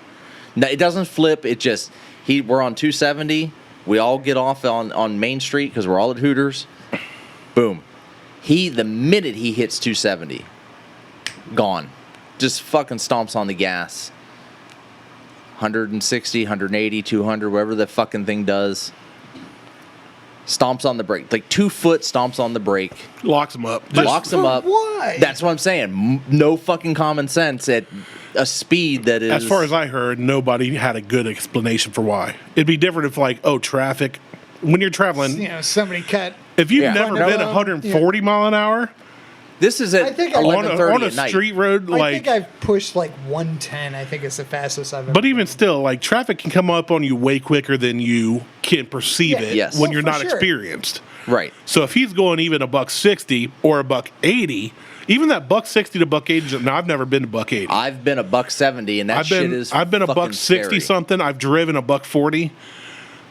Now, it doesn't flip. It just, we're on 270. We all get off on Main Street because we're all at Hooters. Boom. The minute he hits 270, gone. Just fucking stomps on the gas. 160, 180, 200, whatever the fucking thing does. Stomps on the brake. Like 2 foot stomps on the brake. Locks him up. Locks him up. Why? That's what I'm saying. No fucking common sense at a speed that is... As far as I heard, nobody had a good explanation for why. It'd be different if, like, traffic. When you're traveling... somebody cut... If you've Yeah. never No, been 140 mile an hour... This is I at think I- 11:30 on a at night. street road, I think I've pushed like 110. I think it's the fastest I've ever. But even still, like, traffic can come up on you way quicker than you can perceive Yeah, it yes. when well, you're for not sure. experienced. Right. So if he's going even $160 or $180, even that $160 to $180. Now I've never been to $180. I've been $170, and that shit is I've been fucking $160 scary. something. I've driven $140,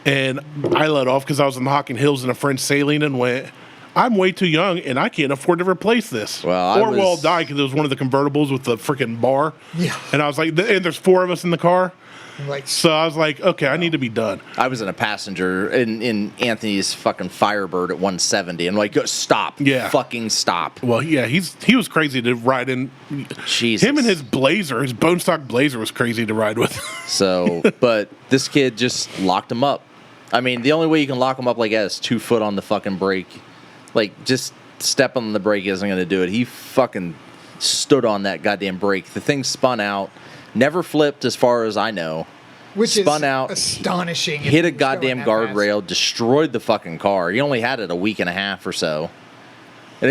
and I let off because I was in the Hocking Hills and a friend sailing and went, I'm way too young and I can't afford to replace this. Well, I'll die because it was one of the convertibles with the freaking bar. Yeah. And I was like, and there's 4 of us in the car. like. So I was like, okay, I need to be done. I was in a passenger in Anthony's fucking Firebird at 170, and like, go, stop. Yeah. Fucking stop. Well, yeah, he was crazy to ride in. Jesus. Him and his Blazer, his bone stock Blazer was crazy to ride with. So, but this kid just locked him up. I mean, the only way you can lock him up like that is 2 foot on the fucking brake. Like, just stepping on the brake isn't going to do it. He fucking stood on that goddamn brake. The thing spun out, never flipped as far as I know. Which spun is out, astonishing. if hit a he was going goddamn that fast. guardrail, destroyed the fucking car. He only had it a week and a half or so. And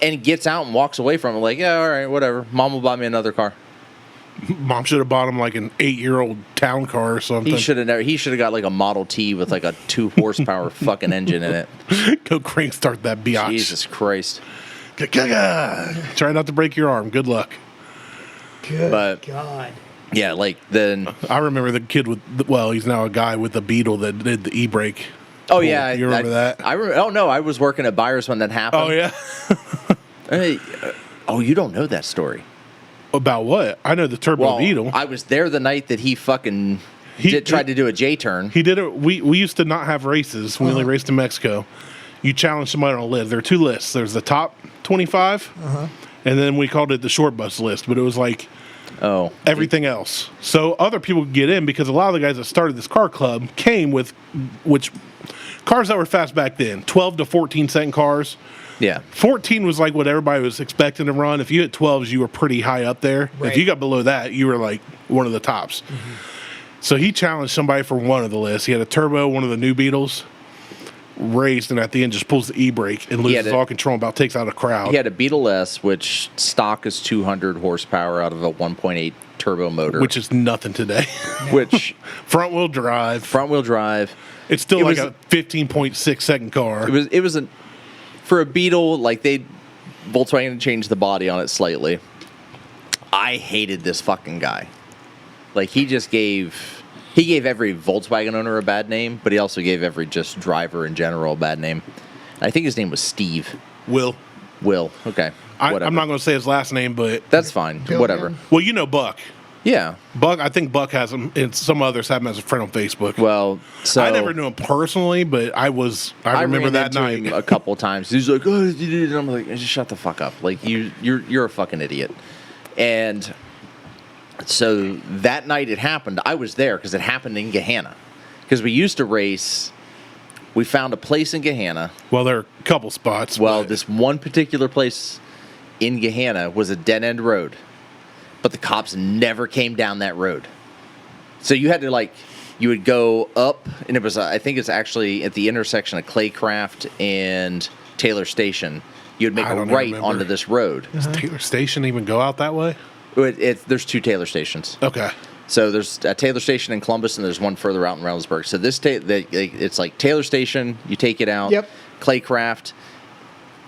he gets out and walks away from it like, yeah, all right, whatever. Mom will buy me another car. Mom should have bought him like an 8-year-old town car or something. He should have got like a Model T with like a 2 horsepower fucking engine in it. Go crank start that biatch. Jesus Christ. Try not to break your arm. Good luck. Good But- God. Yeah, like then. I remember the kid with, well, he's now a guy with a Beetle that did the e-brake. Oh yeah, You remember that? Oh no, I was working at Byers when that happened. Oh, yeah. Hey, Oh, you don't know that story. About what? I know the Turbo Well, Beetle. I was there the night that he fucking tried to do a J turn. He did it. We used to not have races. We only raced in Mexico. You challenge somebody on a list. There are 2 lists. There's the top 25, and then we called it the short bus list. But it was like everything else. So other people could get in because a lot of the guys that started this car club came with which cars that were fast back then, 12 to 14 second cars. Yeah. 14 was like what everybody was expecting to run. If you hit 12s, you were pretty high up there. Right. If you got below that, you were like one of the tops. So he challenged somebody for one of the lists. He had a turbo, one of the new Beetles, raced, and at the end just pulls the e-brake and loses all control and about takes out a crowd. He had a Beetle S, which stock is 200 horsepower out of a 1.8 turbo motor. Which is nothing today. Which front-wheel drive. front-wheel drive. It's still It like was- a 15.6 second car. It was for a Beetle, like Volkswagen changed the body on it slightly. I hated this fucking guy. Like he gave every Volkswagen owner a bad name, but he also gave every just driver in general a bad name. I think his name was Steve. Will. Okay. I'm Whatever. not going to say his last name, but... That's fine. Bill Whatever. Gunn. Well, you know Buck. Yeah. Buck, I think Buck has him, and some others have him as a friend on Facebook. Well, so I never knew him personally, but I remember ran that into night. him a couple times. He's like, "Oh, you did," and I'm like, "Just shut the fuck up! Like you're a fucking idiot." And so that night it happened. I was there because it happened in Gahanna. Because we used to race. We found a place in Gahanna. Well, there are a couple spots. Well, but this one particular place in Gahanna was a dead end road, but the cops never came down that road. So you had to you would go up, and it was I think it's actually at the intersection of Claycraft and Taylor Station. You would make I a don't even right remember. onto this road. Does Taylor Station even go out that way? There's 2 Taylor stations. Okay. So there's a Taylor Station in Columbus, and there's one further out in Reynoldsburg. So this it's like Taylor Station, you take it out. Yep. Claycraft.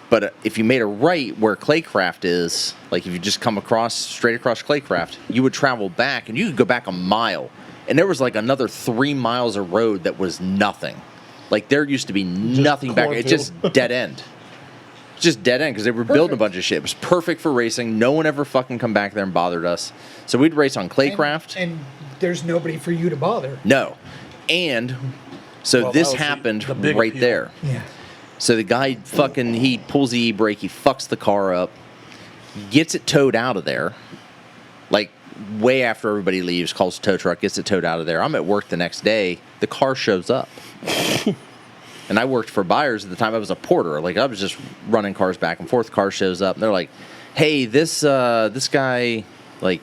But if you made a right where Claycraft is, like if you just come straight across Claycraft, you would travel back, and you could go back a mile. And there was like another 3 miles of road that was nothing. Like there used to be nothing back. It's just dead end. Just dead end because they were building a bunch of shit. It was perfect for racing. No one ever fucking come back there and bothered us. So we'd race on Claycraft. And there's nobody for you to bother. No. And so Well, this that was happened the big right appeal. there. Yeah. So the guy he pulls the e-brake, he fucks the car up, gets it towed out of there, like way after everybody leaves, calls the tow truck, gets it towed out of there. I'm at work the next day. The car shows up. And I worked for Buyers at the time. I was a porter. Like I was just running cars back and forth. Car shows up, and they're like, "Hey, this guy, like,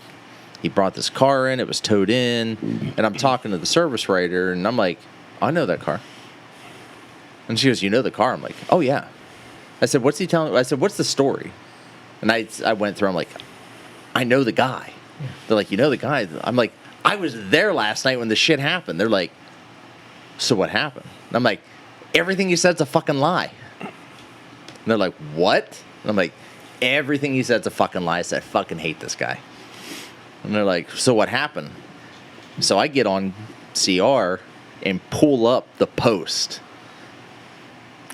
he brought this car in. It was towed in." And I'm talking to the service writer, and I'm like, "I know that car." And she goes, "You know the car?" I'm like, "Oh yeah." I said, "What's he telling?" I said, "What's the story?" And I went through. I'm like, "I know the guy." They're like, "You know the guy?" I'm like, "I was there last night when the shit happened." They're like, "So what happened?" And I'm like, "Everything you said's a fucking lie." And they're like, "What?" And I'm like, "Everything you said's a fucking lie." I said, "I fucking hate this guy." And they're like, "So what happened?" So I get on CR and pull up the post.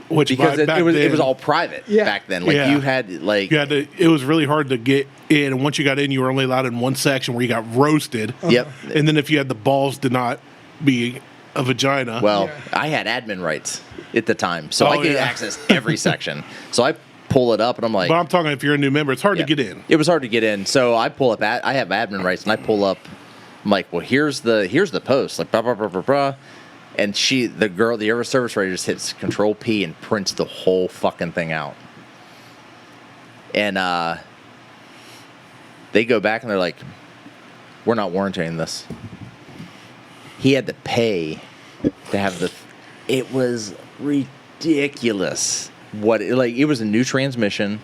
Which Because back it was then, all private Yeah. back then. Like Yeah. you had like you had to. It was really hard to get in, and once you got in, you were only allowed in one section where you got roasted. Yep. And then if you had the balls to not be a vagina, Well, Yeah. I had admin rights at the time, so Oh, I could yeah. access every section. So I pull it up, and I'm like, but I'm talking if you're a new member, it's hard yeah. to get in. It was hard to get in, so I pull up. I have admin rights, and I pull up. I'm like, well, here's the post, like blah blah blah blah blah. And the other service writer just hits Control P and prints the whole fucking thing out. And they go back and they're like, "We're not warranting this." He had to pay to have the. It was ridiculous. It was a new transmission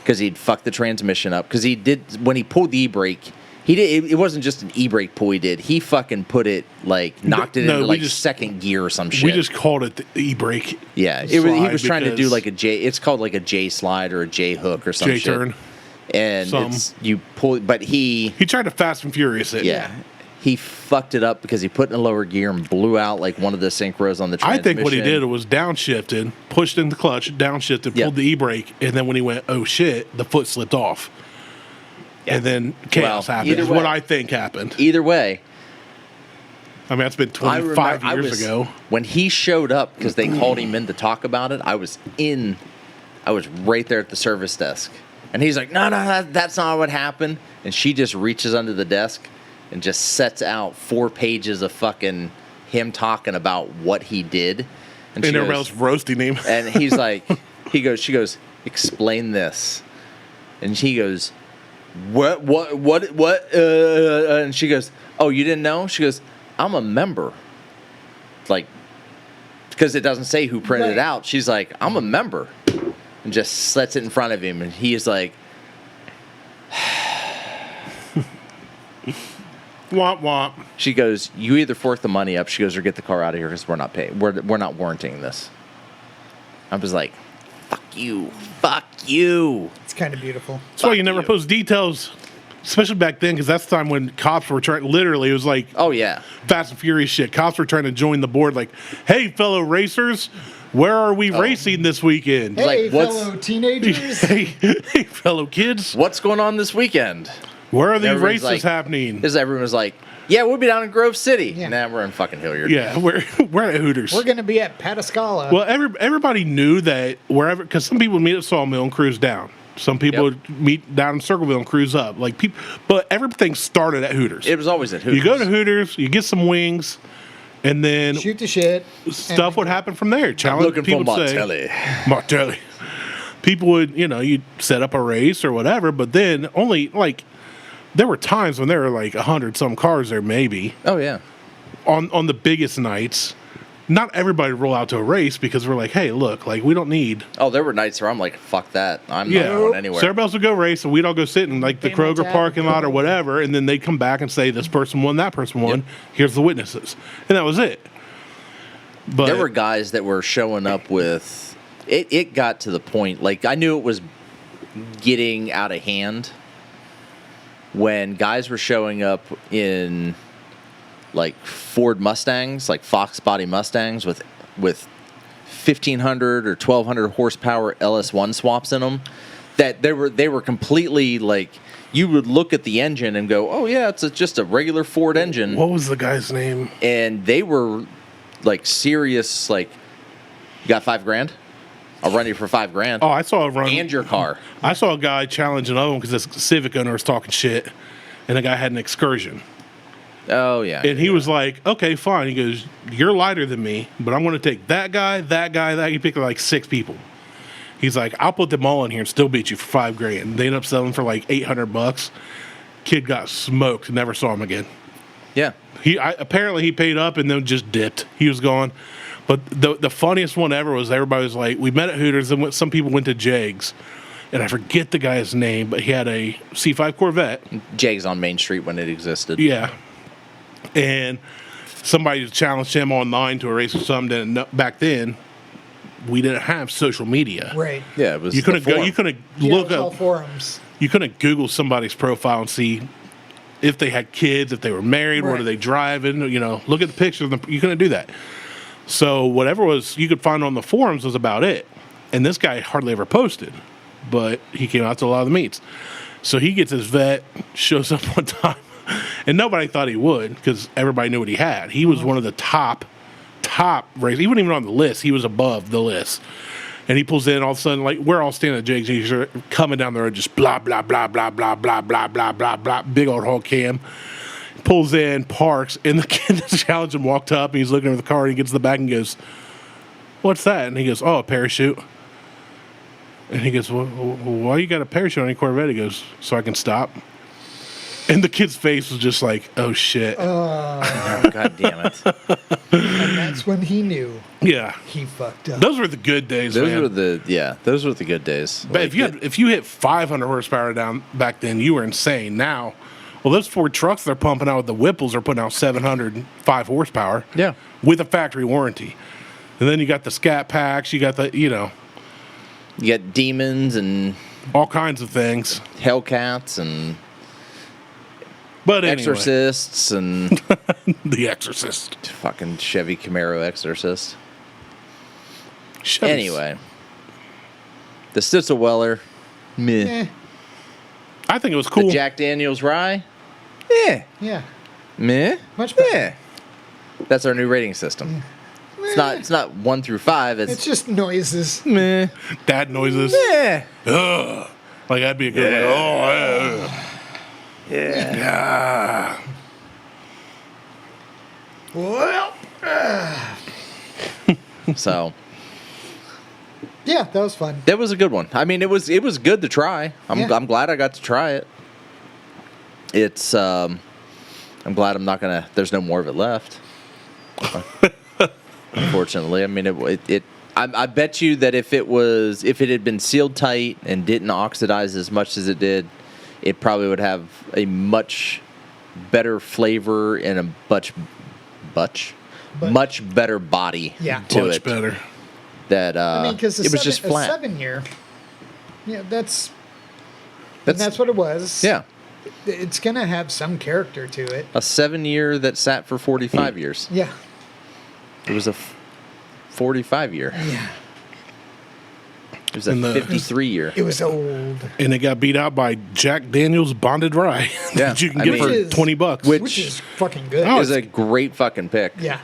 because he'd fucked the transmission up. Because he did when he pulled the e-brake. It wasn't just an e-brake pull he did. He fucking put it knocked it No, into we like just- second gear or some shit. We just called it the e-brake. Yeah, he slide was trying to do because- like a J. It's called like a J slide or a J hook or some shit. J-turn. And Some. you pull, but he He tried to Fast and Furious it. yeah, he fucked it up because he put in a lower gear and blew out like one of the synchros on the I transmission. think what he did was downshifted, pushed in the clutch, downshifted, Yep. pulled the e-brake, and then when he went, oh shit, the foot slipped off. Yeah. And then chaos Well, happened. either Is what way. I think happened. Either way, I mean, that's been 25 years ago. When he showed up, because they called him in to talk about it, I was right there at the service desk. And he's like, no, that's not what happened. And she just reaches under the desk and just sets out 4 pages of fucking him talking about what he did. And everybody else roasting him. And he's like, she goes, explain this. And he goes, what? And she goes, oh, you didn't know? She goes, I'm a member. Like, because it doesn't say who printed it out. She's like, I'm a member. And just sets it in front of him. And he is like, Womp womp. she goes, you either fork the money up, she goes, or get the car out of here because we're not paying. We're not warranting this. I was like, fuck you. It's kind of beautiful. That's why you never post details, especially back then, because that's the time when cops were trying. Literally, it was like Oh, yeah. Fast and Furious shit. Cops were trying to join the board, like, hey, fellow racers, where are we racing this weekend? Hey, Like, what's- fellow teenagers. hey, fellow kids, What's going on this weekend? where are these Everyone's races like- happening? Because everyone was like, yeah, we'll be down in Grove City. Yeah. Nah, we're in fucking Hilliard. Yeah, we're at Hooters. We're going to be at Patascala. Well, everybody knew that wherever, because some people would meet at Sawmill and cruise down. Some people Yep. would meet down in Circleville and cruise up. Like people, but everything started at Hooters. It was always at Hooters. You go to Hooters, you get some wings, and then Shoot the shit. stuff would happen from there. I'm Challenge looking for people would say- Martelle. Martelli. People would, you'd set up a race or whatever, but then only like there were times when there were like 100 some cars there, maybe Oh, yeah. on the biggest nights. Not everybody would roll out to a race because we're like, hey, look, like we don't need. Oh, there were nights where I'm like, fuck that. I'm Yeah, not going anywhere. so everybody else would go race, and we'd all go sit in like the Pay my Kroger tab. parking lot or whatever, and then they'd come back and say this person won, that person won. Here's the witnesses, and that was it. But There were guys that were showing up with it. It got to the point, like I knew it was getting out of hand when guys were showing up in like Ford Mustangs, like Fox body Mustangs with 1,500 or 1,200 horsepower LS1 swaps in them. That they were completely like, you would look at the engine and go, oh yeah, it's just a regular Ford engine. what was the guy's name? And they were like serious, like, you got $5,000? I'll run you for $5,000 Oh, I saw a run. and your car. I saw a guy challenge another one because this Civic owner was talking shit, and the guy had an Excursion. Oh yeah, And he was like, okay, fine. He goes, you're lighter than me, but I'm going to take that guy. He picked like 6 people. He's like, I'll put them all in here and still beat you for $5,000. They ended up selling for like $800. Kid got smoked. Never saw him again. yeah. Apparently he paid up and then just dipped. He was gone. But the funniest one ever was everybody was like, we met at Hooters and some people went to Jags. And I forget the guy's name, but he had a C5 Corvette. Jags on Main Street when it existed. Yeah. And somebody challenged him online to a race or something. And back then, we didn't have social media. Right. Yeah, it was. You couldn't the go. form. You couldn't Yeah, look it was all up. forums. You couldn't Google somebody's profile and see if they had kids, if they were married, what Right. are they driving. Look at the pictures of them. You couldn't do that. So whatever was you could find on the forums was about it. And this guy hardly ever posted, but he came out to a lot of the meets. So he gets his vet, shows up one time, and nobody thought he would because everybody knew what he had. He was one of the top racers. He wasn't even on the list. He was above the list. And he pulls in all of a sudden, like we're all standing at Jake's, and he's coming down the road, just blah, blah, blah, blah, blah, blah, blah, blah, blah, blah, big old Hulk cam. Pulls in, parks, and the kid that challenged him walked up, and he's looking at the car, and he gets to the back and goes, what's that? And he goes, oh, a parachute. And he goes, well, why you got a parachute on your Corvette? He goes, so I can stop. And the kid's face was just like, oh, shit. Oh, God damn it. And that's when he knew Yeah. he fucked up. Those were the good days, Those man. were the good days. But if you hit 500 horsepower down back then, you were insane. Now, well, those Ford trucks they're pumping out with the Whipples are putting out 705 horsepower. Yeah. With a factory warranty. And then you got the Scat Packs, you got the, You got Demons and all kinds of things. Hellcats and But anyway, Exorcists and The Exorcist. fucking Chevy Camaro Exorcist. Chevys. Anyway, the Stitzel-Weller, meh. Eh, I think it was cool. The Jack Daniels Rye, yeah, yeah. meh, Much better. meh. That's our new rating system. It's not 1 through 5. It's just noises. meh, Dad noises. meh. Ugh. Like that'd be a good. Like, Yeah. Yeah. Well, So yeah, that was fun. that was a good one. I mean, it was good to try. Yeah. I'm glad I got to try it. It's I'm glad I'm not gonna. There's no more of it left. Unfortunately, I mean I bet you that if it had been sealed tight and didn't oxidize as much as it did, it probably would have a much better flavor and a much better body Yeah. to Much it. better. That I mean, because it was just a flat. 7-year. Yeah, that's what it was. Yeah, It's gonna have some character to it. a 7-year that sat for 45 years. Yeah. It was a 45 year. Yeah. It was a And the- 53 year. It was old. And it got beat out by Jack Daniels Bonded Rye. Yeah, that you can I get mean- for Which is- $20. Which is fucking good. Oh, It was a great fucking pick. Yeah.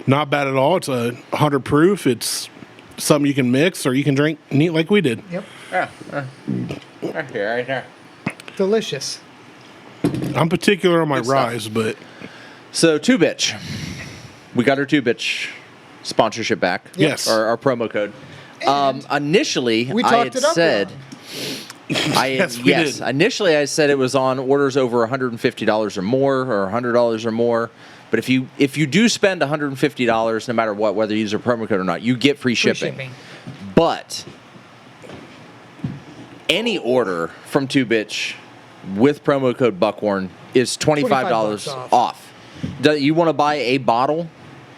Not bad at all. It's 100 proof. It's something you can mix or you can drink neat like we did. Yep. Yeah. Right here. Delicious. I'm particular on my Good stuff. ryes, but So, 2Bitch. We got our 2Bitch sponsorship back. Yes. Our promo code. Initially, We I talked had it up said. Yes, we did. Initially I said it was on orders over $150 or more, or $100 or more. But if you do spend $150, no matter what, whether you use a promo code or not, you get free shipping. But any order from 2Bitch with promo code Buckhorn is $25 $25 off. You want to buy a bottle?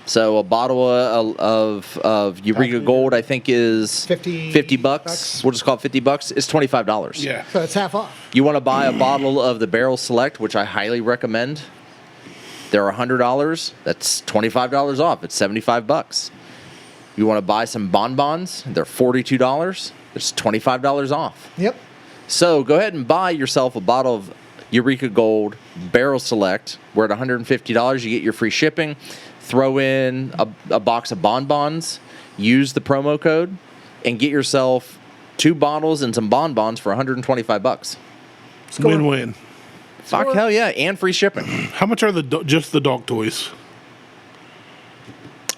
So a bottle of Eureka Gold, I think, is 50 bucks. bucks. We'll just call it $50. It's $25. yeah. So it's half off. You want to buy a bottle of the Barrel Select, which I highly recommend. They're $100. That's $25 off. It's $75. You want to buy some bonbons? They're $42. It's $25 off. Yep. So go ahead and buy yourself a bottle of Eureka Gold Barrel Select. We're at $150. You get your free shipping. Throw in a box of bonbons. Use the promo code and get yourself 2 bottles and some bonbons for $125. Win-win. Fuck, Score. hell yeah. And free shipping. How much are just the dog toys?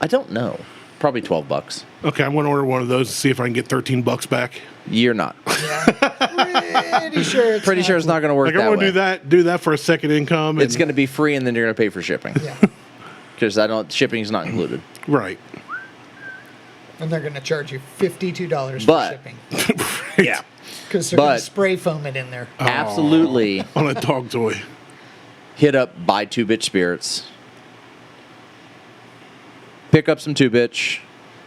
I don't know. Probably $12. Okay, I'm going to order one of those to see if I can get $13 back. You're not. Pretty sure it's Pretty sure it's not going to work Like I that want way. to do that for a second income. It's going to be free, and then you're going to pay for shipping Yeah. because shipping's not included. right. And they're going to charge you $52 for But- shipping. Yeah, Because they're going but- to spray foam it in there. absolutely. On a dog toy. Hit up Buy 2Bitch Spirits. Pick up some 2Bitch.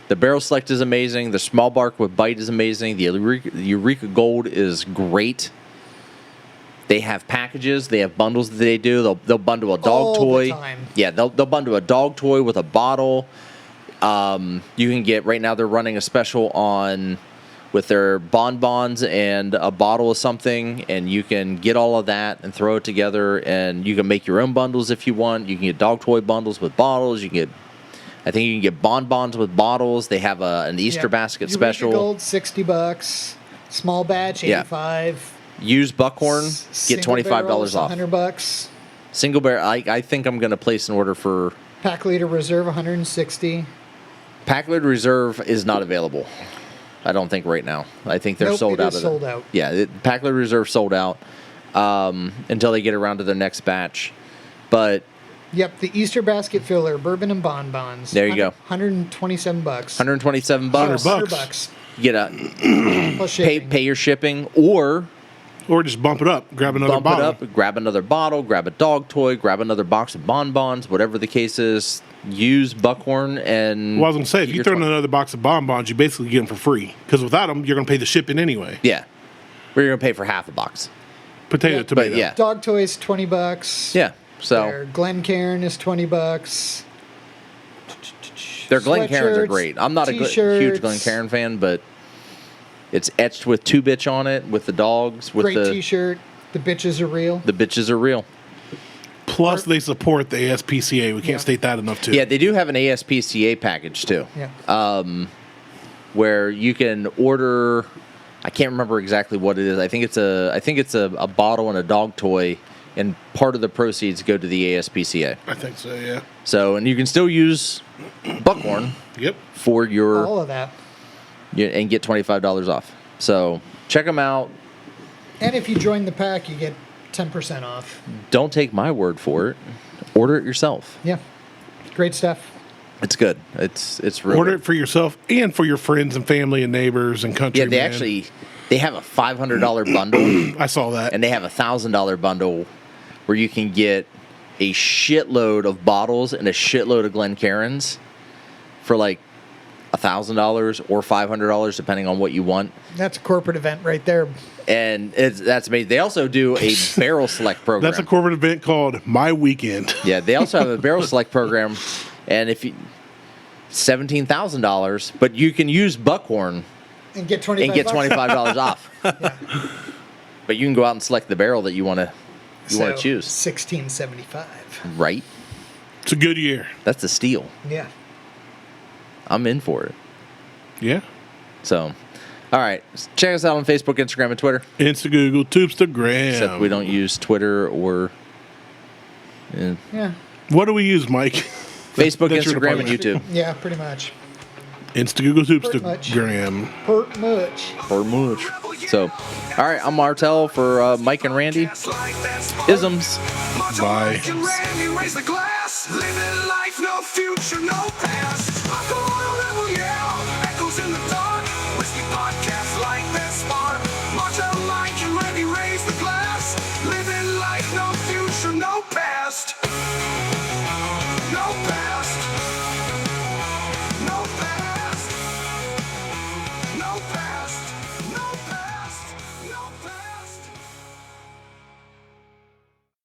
The Barrel Select is amazing. The Small Bark with Bite is amazing. The Eureka Gold is great. They have packages. They have bundles that they do. They'll bundle a dog All the toy. time. Yeah, they'll bundle a dog toy with a bottle. You can get right now. They're running a special on with their bonbons and a bottle of something, and you can get all of that and throw it together. And you can make your own bundles if you want. You can get dog toy bundles with bottles. You can get. I think you can get bonbons with bottles. They have an Easter Yeah. basket Eureka special. Gold, $60. Small batch, Yeah. $85. Use Buckhorn, get Single $25 barrels, off. $100. Single barrel. I think I'm going to place an order for Pack Leader Reserve, $160. Pack Lid Reserve is not available. I don't think right now. I think they're Nope, sold it out is of sold it. out. Yeah, Pack Lid Reserve sold out until they get around to their next batch. But Yep, the Easter basket filler, bourbon and bonbons. There you go. $127. $127. $100. You get a Plus shipping. pay your shipping, or Or just bump it up. Grab another bump bottle. it up, grab another bottle, grab a dog toy, grab another box of bonbons, whatever the case is. Use Buckhorn and. Well, I was going to say, if get you your throw in 20 another box of bonbons, you basically get them for free. Because without them, you're going to pay the shipping anyway. Yeah. Or you're going to pay for half a box. Potato, Yeah. tomato. But yeah. Dog toys, $20. Yeah. So Their Glencairn is $20. their Glencairns are Sweatshirts, great. I'm not a huge t-shirts. Glencairn fan, but it's etched with 2 bitch on it with the dogs. With Great the T-shirt. The bitches are real. the bitches are real. Plus, they support the ASPCA. We can't Yeah. state that enough, too. Yeah, they do have an ASPCA package too. Yeah. Where you can order. I can't remember exactly what it is. I think it's a bottle and a dog toy, and part of the proceeds go to the ASPCA. I think so, yeah. So, and you can still use Buckhorn Yep. for your All of that. and get $25 off. So check them out. And if you join the pack, you get 10% off. Don't take my word for it. Order it yourself. Yeah. Great stuff. It's good. It's really Order it for yourself and for your friends and family and neighbors and country. Yeah, they have a $500 bundle. I saw that. And they have a $1,000 bundle where you can get a shitload of bottles and a shitload of Glencairns for like $1,000 or $500, depending on what you want. That's a corporate event right there. And that's amazing. They also do a barrel select program. That's a corporate event called My Weekend. Yeah, they also have a barrel select program, and if you $17,000, but you can use Buckhorn And get 25 and get $25 off. But you can go out and select the barrel that you want to choose. $16.75. Right? It's a good year. That's a steal. Yeah. I'm in for it. Yeah. So, all right, check us out on Facebook, Instagram, and Twitter. Insta, Google, Tubestagram. Except we don't use Twitter or Yeah. What do we use, Mike? Facebook, That's your Instagram, and department. YouTube. Yeah, pretty much. Insta, Google, Pretty much. Tubestagram. Pretty much. Or much. So, all right, I'm Martelle for Mike and Randy. Isms. Bye. Randy raise the glass, living life, no future, no past.